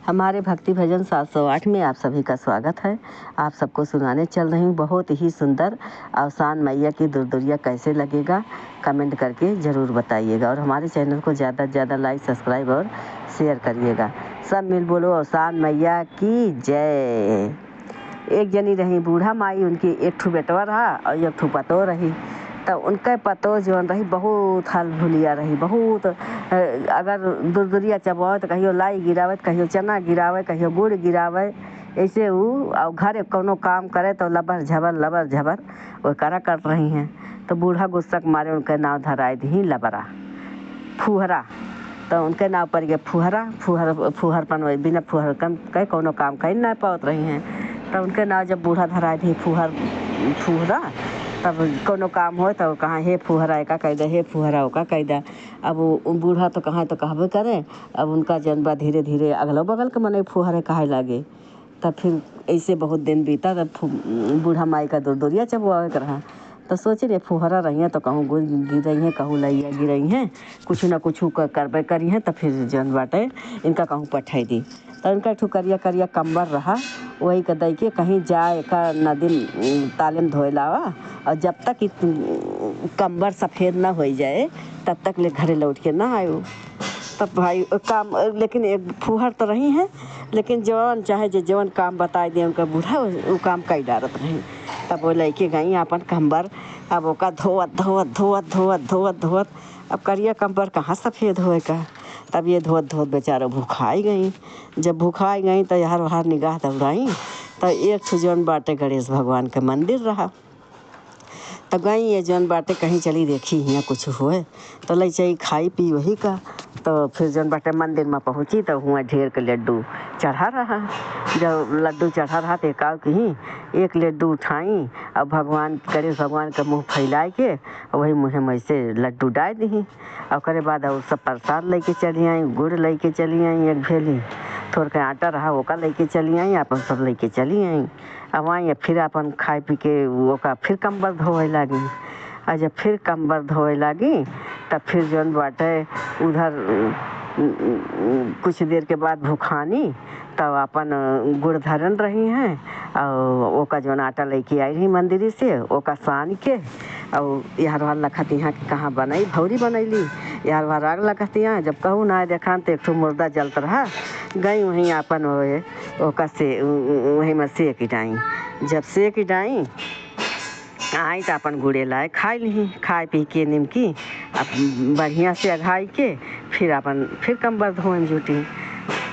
हमारे भक्ति भजन 708 में आप सभी का स्वागत है। आप सबको सुनाने चल रही हूँ बहुत ही सुंदर अवसान मैया की दुर्दुरिया कैसे लगेगा, कमेंट करके ज़रूर बताइएगा और हमारे चैनल को ज़्यादा से ज़्यादा लाइक, सब्सक्राइब और शेयर करिएगा। सब मिल बोलो अवसान मैया की जय। एक जनी रही बूढ़ा माई, उनकी एक ठू बेटवा रहा और एक ठू पतो रही। तो उनके पतो जौन रही बहुत हल भुलिया रही, बहुत अगर दुर्दुरिया चबावे तो कहियो लाई गिरावे, कहियो चना गिरावे, कहियो गुड़ गिरावे। ऐसे वो और घरे कोनो काम करे तो लबर झबर वो करा कर रही हैं। तो बूढ़ा गुस्सा के मारे उनके नाव धराए दी लबरा फुहरा। तो उनके नाव पर गए फुहरपन बिना फुहरकन कहीं कोनो काम कहीं ना पावत रही हैं। तो उनके नाव जब बूढ़ा धराए थी फुहरा, तब कोनो काम हो तो कहाँ हे फुहरा का कह दे, हे फुहरा का कह दे। अब वो बूढ़ा तो कहाँ तो कहबे करे। अब उनका जनबा धीरे धीरे अगलो बगल के मने फुहरे कहे लगे। तब फिर ऐसे बहुत दिन बीता। तब बूढ़ा माई का दुर्दुरिया चबुआवे के रहा। तो सोचे रे फुहरा रही हैं तो कहूँ गुड़ गिर रही हैं, कहूँ लैया गिर रही हैं, कुछ ना कुछ करबे करी हैं। तो फिर जन बाटे इनका कहूँ पठाई दी। तो इनका ठू करिया करिया कम्बर रहा, वही का दई के कहीं जाए का नदी ताले में धोए लावा और जब तक कम्बर सफ़ेद ना हो जाए तब तक ले घरे लौट के ना आयो। तब भाई काम, लेकिन एक फुहर तो रही हैं, लेकिन जवान चाहे जो जवान काम बताए दिए उनका बूढ़ा वो काम कई डारत रही। तब वो लेके गई अपन कम्बर, अब ओका धोवत अब करिया कम्बर कहाँ सफ़ेद होए का। तब ये धोत बेचारा भूखाई गई। जब भूखाई गई तो यार वहाँ निगाह दौड़ाई तो एक ठो जौन बाटे गणेश भगवान के मंदिर रहा। तो गई ये जौन बाटे कहीं चली देखी यहाँ कुछ हुए तो ले चाहिए खाई पी वही का। तो फिर जौन बाटे मंदिर में पहुँची तो हुआ ढेर के लड्डू चढ़ा रहा। जब लड्डू चढ़ा रहा तो एक लड्डू उठाई और भगवान गणेश भगवान का मुँह फैलाए के वही मुँह में से लड्डू डाल दी। और करे बाद और सब प्रसाद लेके चली आई, गुड़ लेके चली आई, एक भेली थोड़ा का आटा रहा ओका लेके चली आई, अपन सब लेके चली आई। अब आई फिर अपन खाए पी के ओका फिर कम्बर धोए लगी। और जब फिर कम्बर धोए लगी तब फिर जौन बाटे उधर कुछ देर के बाद भूखानी तब अपन गुड़ धरन रही हैं और ओका जौन आटा लेके आई रही मंदिर से ओका सान के और यार वार लखती यहाँ कि कहाँ बनाई भौरी बनैली यार वार आग लगती यहाँ। जब कहूँ ना देखा तो एक ठो मुर्दा जलत रहा, गई वहीं अपन ओका से वहीं में सेक डाई। जब सेक डाई आई तो अपन गुड़े लाए खाई ली, खाए पी के निमकी अब बढ़िया से अघाई के फिर अपन फिर कम्बर धोन जुटी।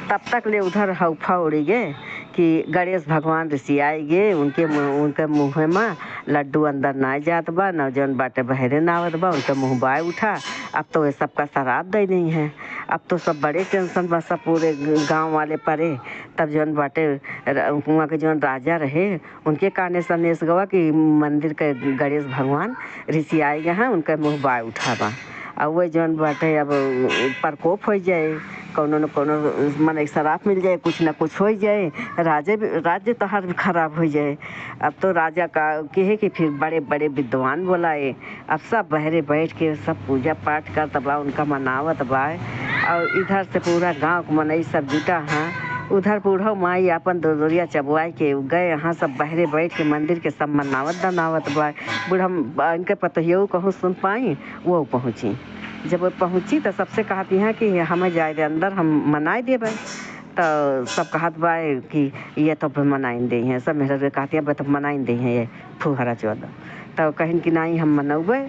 तब तक ले उधर हौफा उड़ी गए कि गणेश भगवान ऋषि आए गे, उनके मुँह में लड्डू अंदर ना जात बा, न जौन बाटे बहरे ना आवत बा, उनका मुँह बाय उठा। अब तो ये सबका शराब दे नहीं है। अब तो सब बड़े टेंशन बा, सब पूरे गांव वाले परे। तब जौन बाटे वहाँ के जौन राजा रहे उनके काने संदेश गवा कि मंदिर के गणेश भगवान ऋषि आए गए हैं, उनका मुँह बाय उठा बा। और वही जौन बाटे अब प्रकोप हो जाए, कोनो न कोनो मन शराब मिल जाए, कुछ न कुछ हो जाए, राज्य तो हर खराब हो जाए। अब तो राजा का कहे कि फिर बड़े बड़े विद्वान बुलाए। अब सब बहरे बैठ के सब पूजा पाठ करत बा, उनका मनावत बा। और इधर से पूरा गांव को मनई सब जुटा हैं। उधर बूढ़ा माई अपन दुर्दुरिया चबुआई के गए यहाँ सब बहरे बैठ के मंदिर के सब मनावत दनावत बा। बूढ़ा इनके पतोहियों कहूँ सुन पाई वो पहुँची। जब वो पहुँची तो सबसे कहती हैं कि हमें जाए दे अंदर, हम मनाए दे भाई। तो सब कहत बा कि ये तो मनाइन दे हैं, सब मेहर कहती है तो मनाइन दे हैं ये फुहरा चौदह। तो कहिन कि नहीं हम मनौबे।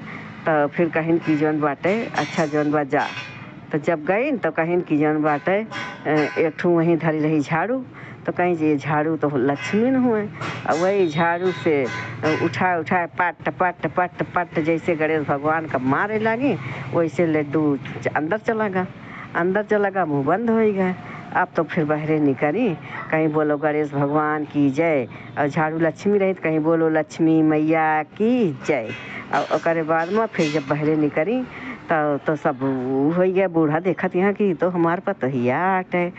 तो फिर कहिन कि जौन बाटे अच्छा जौन बा जा। तो जब गई तो कहिन कि जौन बाटे एक ठू वहीं धरी रही झाड़ू। तो कहीं ये झाड़ू तो लक्ष्मी न हुए और वही झाड़ू से उठाए पट जैसे गणेश भगवान का मारे लगी वैसे लड्डू अंदर चला गया, मुँह बंद हो गया। अब तो फिर बहरे निकली, कहीं बोलो गणेश भगवान की जय और झाड़ू लक्ष्मी रही तो कहीं बोलो लक्ष्मी मैया की जय। और ओकरे बाद में फिर जब बहरे निकली तो सब हो गया। बूढ़ा देखत यहाँ कि तो हमार पतोहिया आटे।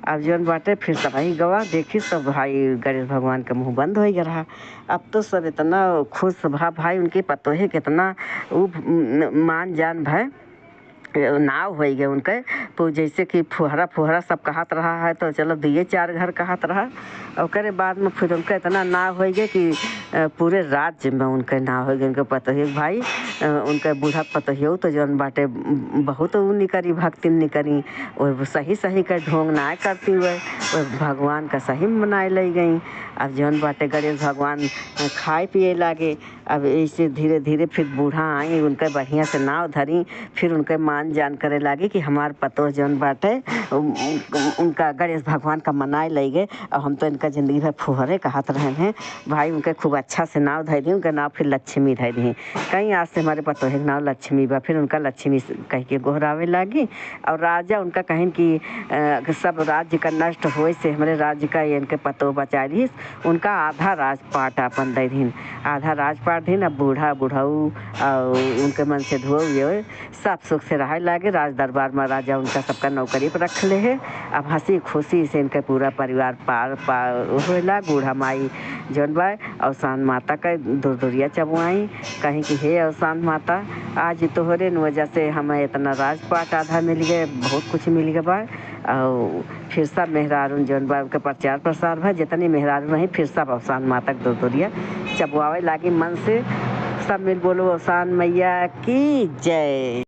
अब जौन बाटे फिर सब ही गवा देखी सब भाई गणेश भगवान का मुँह बंद हो गया रहा। अब तो सब इतना खुश भा भाई उनके पतोहे कितना मान जान भाई नाव हो गए उनके जैसे कि फुहरा फुहरा सब कहत रहा है तो चलो दिए 4 घर कहत रहा। और करे बाद में फिर उनका इतना नाव हो गए कि पूरे राज्य में उनके नाव हो गए। उनके पतोहिए भाई उनके बूढ़ा पतोहियो तो जौन बाटे बहुत उ निकरी भक्ति निकरी वो सही सही का ढोंग ना करती हुए भगवान का सही मनाए ले गई। अब जौन बाटे गणेश भगवान खाए पिए लागे। अब ऐसे धीरे धीरे फिर बूढ़ा आई उनके बढ़िया से नाव धरी फिर उनके मान जान करे लागी कि हमार पतो जौन बाटे उनका गणेश भगवान का मनाए ले गए। और हम तो इनका ज़िंदगी भर फुहरे कहत रहे हैं भाई। उनके खूब अच्छा से नाव धर दी। उनका नाव फिर लक्ष्मी धर दी। कहीं आज से हमारे पतो है नाव लक्ष्मी बा। फिर उनका लक्ष्मी कह के गोहरावे लागी। और राजा उनका कहें कि सब राज्य का नष्ट होए से हमारे राज्य का इनके पतो बचा ली। उनका आधा राजपाट अपन दे दिन आधा राजपाट दिन। अब बूढ़ा बुढ़ाऊ और उनके मन से धोए सब सुख से रहे लागे। राज दरबार में राजा उनका सबका नौकरी पर रख ले है। अब हंसी खुशी से इनके पूरा परिवार पार होला। बूढ़ा माई जौन बा अवसान माता का दुरिया चबुआई कहीं कि हे अवसान माता आज तोहरे वजह से हमें इतना राजपाट आधा मिल गए बहुत कुछ मिल गया बा। और फिर सब मेहरारून जौन बा के प्रचार प्रसार भा जितनी मेहरारून रही फिर सब अवसान माता के दुरिया चबुआवे लागी मन से। सब मिल बोलो अवसान मैया की जय।